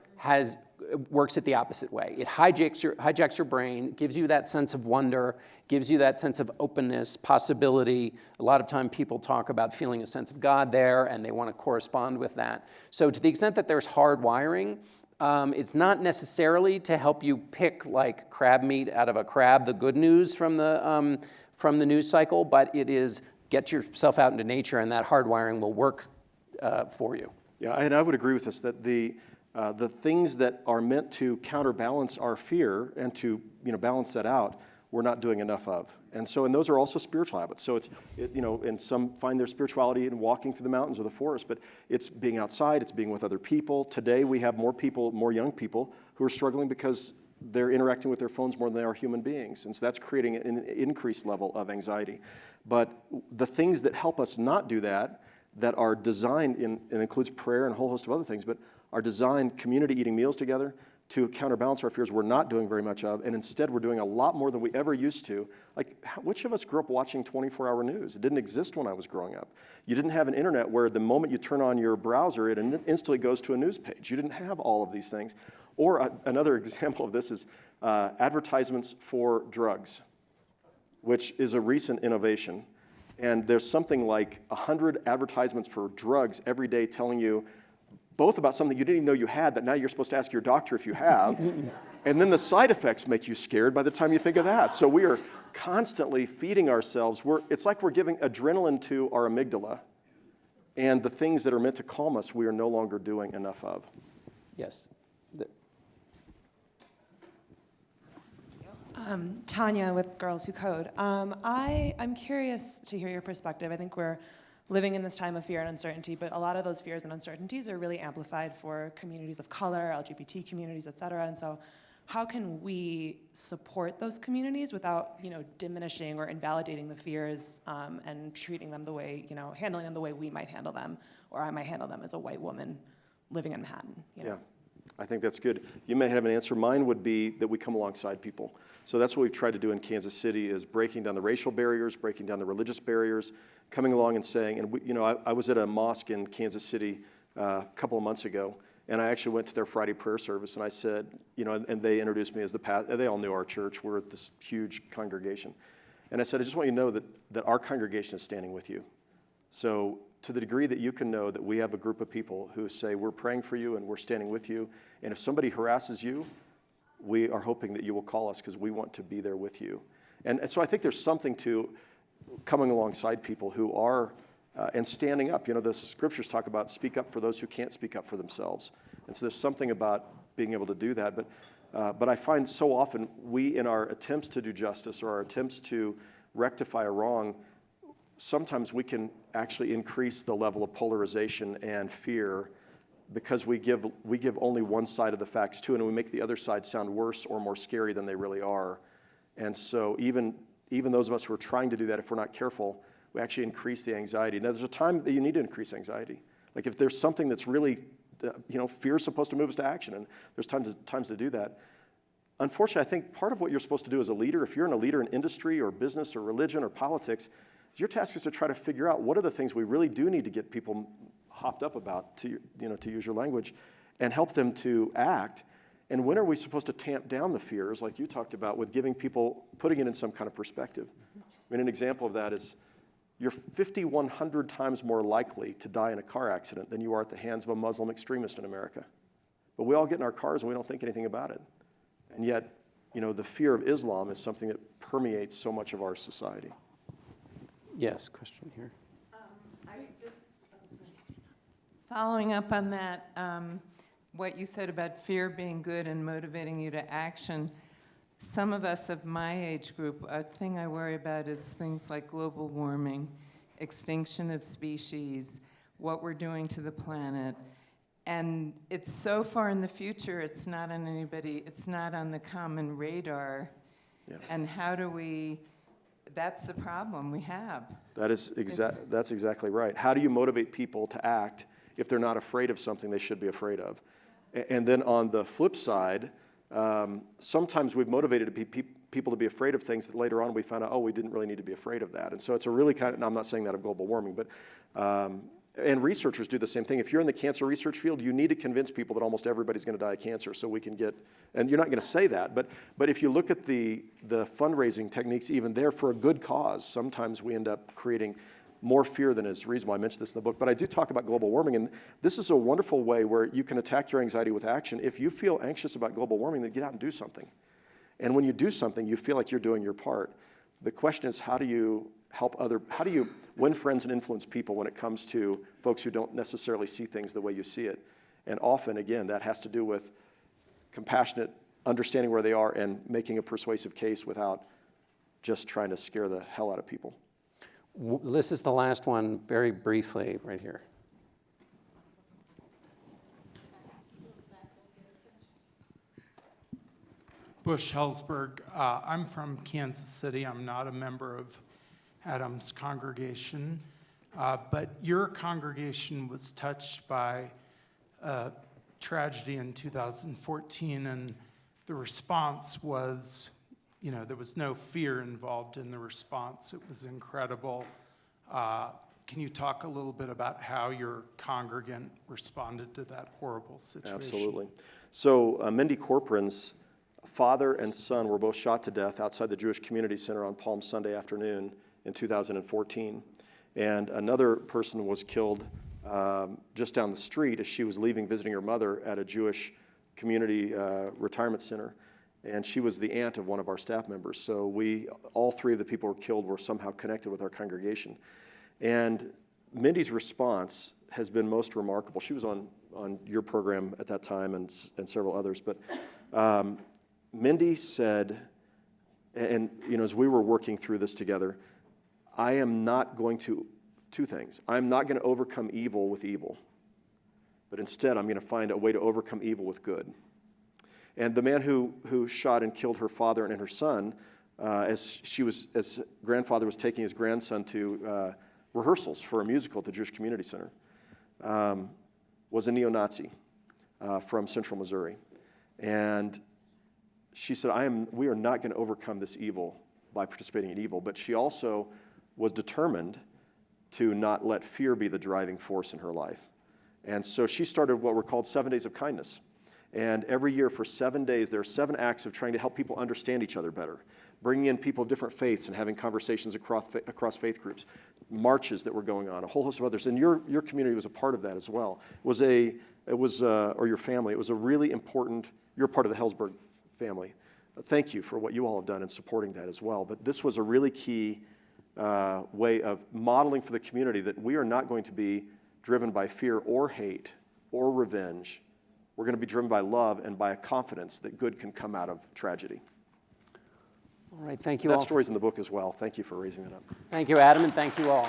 S1: works it the opposite way. It hijacks your brain, gives you that sense of wonder, gives you that sense of openness, possibility. A lot of time people talk about feeling a sense of God there, and they want to correspond with that. So to the extent that there's hard wiring, it's not necessarily to help you pick like crab meat out of a crab, the good news from the news cycle, but it is get yourself out into nature, and that hardwiring will work for you.
S2: Yeah, and I would agree with this, that the things that are meant to counterbalance our fear and to balance that out, we're not doing enough of. And those are also spiritual habits. So and some find their spirituality in walking through the mountains or the forest, but it's being outside, it's being with other people. Today we have more young people who are struggling because they're interacting with their phones more than they are human beings. And so that's creating an increased level of anxiety. But the things that help us not do that, that are designed, and includes prayer and a whole host of other things, but are designed, community eating meals together, to counterbalance our fears, we're not doing very much of, and instead we're doing a lot more than we ever used to. Like, which of us grew up watching 24-hour news? It didn't exist when I was growing up. You didn't have an internet where the moment you turn on your browser, it instantly goes to a news page. You didn't have all of these things. Or another example of this is advertisements for drugs, which is a recent innovation. And there's something like 100 advertisements for drugs every day telling you both about something you didn't even know you had that now you're supposed to ask your doctor if you have, and then the side effects make you scared by the time you think of that. So we are constantly feeding ourselves. It's like we're giving adrenaline to our amygdala, and the things that are meant to calm us, we are no longer doing enough of.
S1: Yes.
S4: Tanya with Girls Who Code. I'm curious to hear your perspective. I think we're living in this time of fear and uncertainty, but a lot of those fears and uncertainties are really amplified for communities of color, LGBT communities, et cetera. And so how can we support those communities without, diminishing or invalidating the fears and treating them the way, handling them the way we might handle them, or I might handle them as a white woman living in Manhattan?
S2: Yeah, I think that's good. You may have an answer. Mine would be that we come alongside people. So that's what we've tried to do in Kansas City, is breaking down the racial barriers, breaking down the religious barriers, coming along and saying, and I was at a mosque in Kansas City a couple of months ago, and I actually went to their Friday prayer service, and I said, and they introduced me as the pastor. They all knew our church. We're at this huge congregation. And I said, I just want you to know that our congregation is standing with you. So to the degree that you can know that we have a group of people who say, we're praying for you and we're standing with you, and if somebody harasses you, we are hoping that you will call us because we want to be there with you. And so I think there's something to coming alongside people who are, and standing up. The scriptures talk about speak up for those who can't speak up for themselves. And so there's something about being able to do that. But I find so often we, in our attempts to do justice or our attempts to rectify a wrong, sometimes we can actually increase the level of polarization and fear because we give only one side of the facts too, and we make the other side sound worse or more scary than they really are. And so even those of us who are trying to do that, if we're not careful, we actually increase the anxiety. Now, there's a time that you need to increase anxiety. Like if there's something that's really, fear is supposed to move us to action, and there's times to do that. Unfortunately, I think part of what you're supposed to do as a leader, if you're a leader in industry or business or religion or politics, is your task is to try to figure out what are the things we really do need to get people hopped up about, to use your language, and help them to act. And when are we supposed to tamp down the fears, like you talked about, with putting it in some kind of perspective? I mean, an example of that is you're 5,100 times more likely to die in a car accident than you are at the hands of a Muslim extremist in America. But we all get in our cars and we don't think anything about it. And yet, the fear of Islam is something that permeates so much of our society.
S1: Yes, question here.
S5: Following up on that, what you said about fear being good and motivating you to action, some of us of my age group, a thing I worry about is things like global warming, extinction of species, what we're doing to the planet. And it's so far in the future, it's not on the common radar. Yeah. And that's the problem we have. That's
S2: exactly right. How do you motivate people to act if they're not afraid of something they should be afraid of? And then on the flip side, sometimes we've motivated people to be afraid of things that later on we found out, we didn't really need to be afraid of that. And so it's a really and I'm not saying that of global warming, but, and researchers do the same thing. If you're in the cancer research field, you need to convince people that almost everybody's going to die of cancer so we can and you're not going to say that, but if you look at the fundraising techniques even there for a good cause, sometimes we end up creating more fear than is reasonable. I mentioned this in the book, but I do talk about global warming, and this is a wonderful way where you can attack your anxiety with action. If you feel anxious about global warming, then get out and do something. And when you do something, you feel like you're doing your part. The question is, how do you win friends and influence people when it comes to folks who don't necessarily see things the way you see it? And often, again, that has to do with compassionate understanding where they are and making a persuasive case without just trying to scare the hell out of people.
S1: This is the last one, very briefly, right here.
S6: Bush Hellsberg. I'm from Kansas City. I'm not a member of Adam's congregation, but your congregation was touched by a tragedy in 2014, and the response was, there was no fear involved in the response. It was incredible. Can you talk a little bit about how your congregant responded to that horrible situation?
S2: Absolutely. So Mindy Corcoran's father and son were both shot to death outside the Jewish Community Center on Palm Sunday afternoon in 2014. And another person was killed just down the street as she was leaving visiting her mother at a Jewish community retirement center. And she was the aunt of one of our staff members. So all three of the people who were killed were somehow connected with our congregation. And Mindy's response has been most remarkable. She was on your program at that time and several others. But Mindy said, and as we were working through this together, I am not going to, two things. I'm not going to overcome evil with evil, but instead I'm going to find a way to overcome evil with good. And the man who shot and killed her father and her son, as grandfather was taking his grandson to rehearsals for a musical at the Jewish Community Center, was a neo-Nazi from Central Missouri. And she said, we are not going to overcome this evil by participating in evil, but she also was determined to not let fear be the driving force in her life. And so she started what were called 7 days of kindness. And every year for 7 days, there are 7 acts of trying to help people understand each other better, bringing in people of different faiths and having conversations across faith groups, marches that were going on, a whole host of others. And your community was a part of that as well. Or your family. It was a really important, you're part of the Hellsberg family. Thank you for what you all have done in supporting that as well. But this was a really key way of modeling for the community that we are not going to be driven by fear or hate or revenge. We're going to be driven by love and by a confidence that good can come out of tragedy.
S1: All right, thank you all.
S2: That story's in the book as well. Thank you for raising that up.
S1: Thank you, Adam, and thank you all.